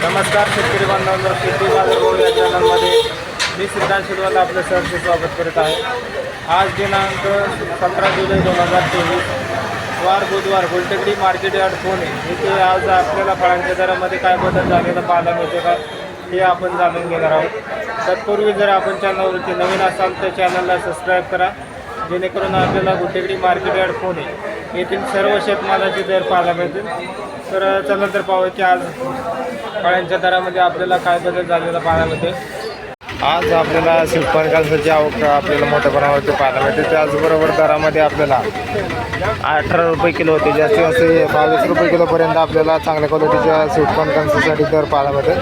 नमस्कार शेतकरी बांधवांनो, शेती बाजार भाव या चॅनलमध्ये मी सिद्धांत शिरवाल आपलं सहर्ष स्वागत करत आहे. आज दिनांक 17 जुलै 2023 वार बुधवार गुलटेकडी मार्केट यार्ड पुणे इथे आज आपल्याला फळांच्या दरामध्ये काय बदल झालेला पाहायला मिळते का हे आपण जाणून घेणार आहोत. तत्पूर्वी जर आपण चॅनलवरती नवीन असाल तर चॅनलला सबस्क्राईब करा, जेणेकरून आपल्याला गुलटेकडी मार्केट यार्ड पुणे येथील सर्व शेतमालाचे दर पाहायला मिळतील. तर चला तर पाहूया की आज फळांच्या दरामध्ये आपल्याला काय बदल झालेला पाहायला मिळते. आज आपल्याला शेतकऱ्यांची आवक आपल्याला मोठ्या प्रमाणावरती पाहायला मिळते. त्याचबरोबर दरामध्ये आपल्याला 18 रुपये किलो होते, जास्तीत जास्त 22 रुपये किलोपर्यंत आपल्याला चांगल्या क्वालिटीच्या स्वीटकॉर्नसाठी दर पाहायला मिळते.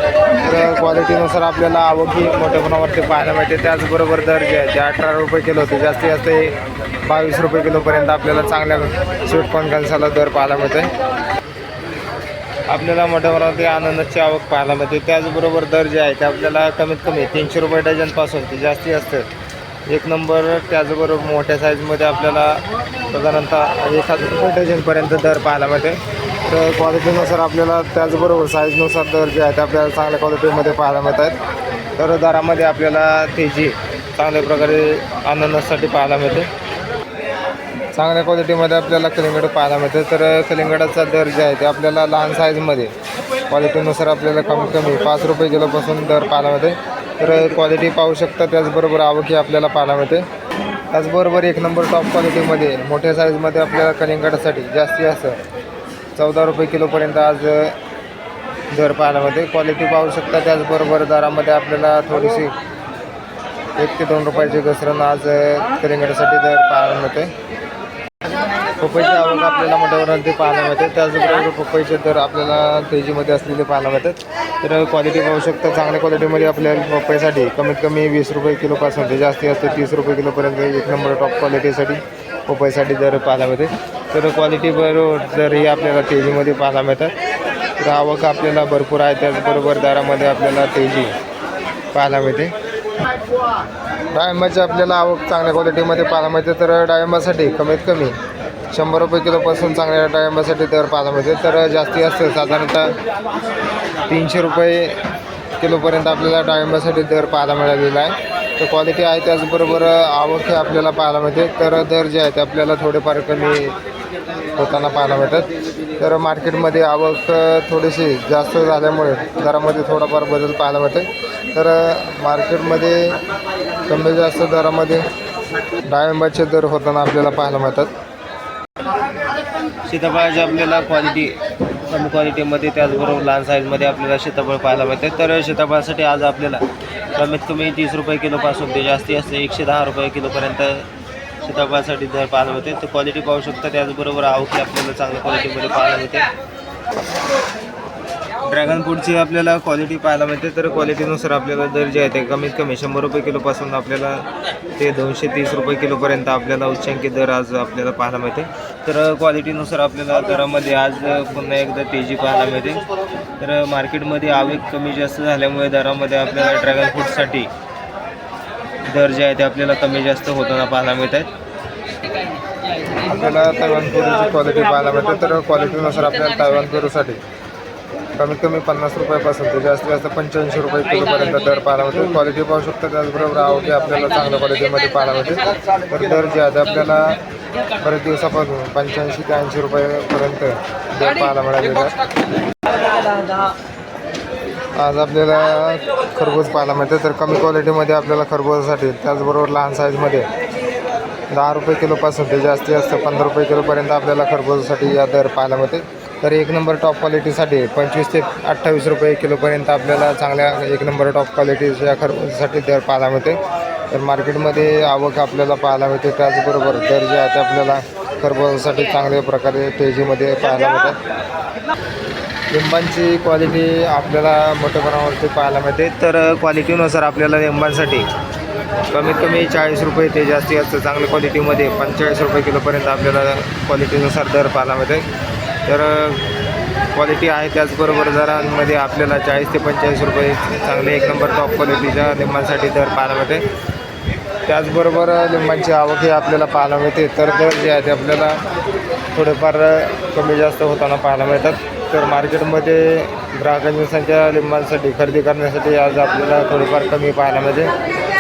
तर क्वालिटीनुसार आपल्याला आवक ही मोठ्या प्रमाणावरती पाहायला मिळते. त्याचबरोबर दर जे आहे ते 18 रुपये किलो होते, जास्तीत जास्त 22 रुपये किलोपर्यंत आपल्याला चांगल्या स्वीटकॉर्नला दर पाहायला मिळते. आपल्याला मोठ्या प्रमाणात आनंदाची आवक पाहायला मिळते. त्याचबरोबर दर जे आहे ते आपल्याला कमीत कमी 300 रुपये डझनपासून ते जास्तीत जास्त 1 नंबर, त्याचबरोबर मोठ्या साईजमध्ये आपल्याला साधारणतः 1000 रुपये डझनपर्यंत दर पाहायला मिळते. तर क्वालिटीनुसार आपल्याला त्याचबरोबर साईजनुसार दर जे आहे ते आपल्याला चांगल्या क्वालिटीमध्ये पाहायला मिळत आहेत. तर दरामध्ये आपल्याला तेजी चांगल्या प्रकारे आनंदासाठी पाहायला मिळते. चांगल्या क्वालिटीमध्ये आपल्याला कलिंगड पाहायला मिळते. तर कलिंगडाचा दर जे आहे ते आपल्याला लहान साईजमध्ये क्वालिटीनुसार आपल्याला कमीत कमी 5 रुपये किलोपासून दर पाहायला मिळते. तर क्वालिटी पाहू शकता. त्याचबरोबर आवकी आपल्याला पाहायला मिळते. त्याचबरोबर 1 नंबर टॉप क्वालिटीमध्ये मोठ्या साईजमध्ये आपल्याला कलिंगडासाठी जास्तीत जास्त 14 रुपये किलोपर्यंत आज दर पाहायला मिळते. क्वालिटी पाहू शकता. त्याचबरोबर दरामध्ये आपल्याला थोडीशी 1 ते 2 रुपयाची घसरण आज कलिंगडासाठी दर पाहायला मिळते. पपईची आवक आपल्याला मोठ्या प्रमाणात पाहायला मिळते. त्याचबरोबर पपईचे दर आपल्याला तेजीमध्ये असलेले पाहायला मिळतात. तर क्वालिटी पाहू शकता. चांगल्या क्वालिटीमध्ये आपल्याला पपईसाठी कमीत कमी 20 रुपये किलोपासून ते जास्तीत जास्त 30 रुपये किलोपर्यंत 1 नंबर टॉप क्वालिटीसाठी पपईसाठी दर पाहायला मिळते. तर क्वालिटी बरोबर दरही आपल्याला तेजीमध्ये पाहायला मिळतात. तर आवक आपल्याला भरपूर आहे. त्याचबरोबर दरामध्ये आपल्याला तेजी पाहायला मिळते. डाळिंबाची आपल्याला आवक चांगल्या क्वालिटीमध्ये पाहायला मिळते. तर डाळिंबासाठी कमीत कमी 100 रुपये किलोपासून चांगल्या डाळिंबासाठी दर पाहायला मिळते. तर जास्तीत जास्त साधारणतः 300 रुपये किलोपर्यंत आपल्याला डाळिंबासाठी दर पाहायला मिळालेला आहे. तर क्वालिटी आहे. त्याचबरोबर आवक हे आपल्याला पाहायला मिळते. तर दर जे आहे ते आपल्याला थोडेफार कमी होताना पाहायला मिळतात. तर मार्केटमध्ये आवक थोडीशी जास्त झाल्यामुळे दरामध्ये थोडाफार बदल पाहायला मिळते. तर मार्केटमध्ये कमी जास्त दरामध्ये डाळिंबाचे दर होताना आपल्याला पाहायला मिळतात. सीताफळाची आपल्याला क्वालिटी कमी क्वालिटीमध्ये त्याचबरोबर लहान साईजमध्ये आपल्याला सीताफळ पाहायला मिळते. तर सीताफळासाठी आज आपल्याला कमीत कमी 30 रुपये किलोपासून ते जास्तीत जास्त 110 रुपये किलोपर्यंत सीताफळासाठी दर पाहायला मिळते. तर क्वालिटी पाहू शकता. त्याचबरोबर आवक आपल्याला चांगल्या क्वालिटीमध्ये पाहायला मिळते. ड्रॅगन फ्रूटची आपल्याला क्वालिटी पाहायला मिळते. तर क्वालिटीनुसार आपल्याला दर जे आहे ते कमीत कमी 100 रुपये किलोपासून आपल्याला ते 230 रुपये किलोपर्यंत आपल्याला उच्चांकी दर आज आपल्याला पाहायला मिळते. तर क्वालिटीनुसार आपल्याला दरामध्ये आज पुन्हा एकदा तेजी पाहायला मिळते. तर मार्केटमध्ये आवक कमी जास्त झाल्यामुळे दरामध्ये आपल्याला ड्रॅगन फ्रूटसाठी दर जे आहे ते आपल्याला कमी जास्त होताना पाहायला मिळत आहेत. आपल्याला तैवान पेरूची क्वालिटी पाहायला मिळते. तर क्वालिटीनुसार आपल्याला तैवान पेरूसाठी कमीत कमी 50 रुपयापासून ते जास्तीत जास्त 85 रुपये किलोपर्यंत दर पाहायला मिळते. क्वालिटी पाहू शकता. त्याचबरोबर आवक आपल्याला चांगल्या क्वालिटीमध्ये पाहायला मिळते. तर दर जे आहे आपल्याला बरेच दिवसापासून 85 ते 80 रुपयेपर्यंत दर पाहायला मिळालेला आहे. आज आपल्याला खरबूज पाहायला मिळते. तर कमी क्वालिटीमध्ये आपल्याला खरबूजासाठी त्याचबरोबर लहान साईजमध्ये 10 रुपये किलोपासून ते जास्तीत जास्त 15 रुपये किलोपर्यंत आपल्याला खरबूजासाठी या दर पाहायला मिळते. तर 1 नंबर टॉप क्वालिटीसाठी 25 ते 28 रुपये किलोपर्यंत आपल्याला चांगल्या 1 नंबर टॉप क्वालिटीच्या खरबूजासाठी दर पाहायला मिळते. तर मार्केटमध्ये आवक आपल्याला पाहायला मिळते. त्याचबरोबर दर जे आहे ते आपल्याला खरबूजासाठी चांगल्या प्रकारे तेजीमध्ये पाहायला मिळतात. लिंबांची क्वालिटी आपल्याला मोठ्या प्रमाणावरती पाहायला मिळते. तर क्वालिटीनुसार आपल्याला लिंबांसाठी कमीत कमी 40 रुपये ते जास्तीत जास्त चांगल्या क्वालिटीमध्ये 45 रुपये किलोपर्यंत आपल्याला क्वालिटीनुसार दर पाहायला मिळते. तर क्वालिटी आहे. त्याचबरोबर दरांमध्ये आपल्याला 40 ते 45 रुपये चांगले 1 नंबर टॉप क्वालिटीच्या लिंबांसाठी दर पाहायला मिळते. त्याचबरोबर लिंबांची आवक ही आपल्याला पाहायला मिळते. तर दर जे आहे ते आपल्याला थोडेफार कमी जास्त होताना पाहायला मिळतात. तर मार्केटमध्ये ग्राहकांची संख्या लिंबांसाठी खरेदी करण्यासाठी आज आपल्याला थोडीफार कमी पाहायला मिळते.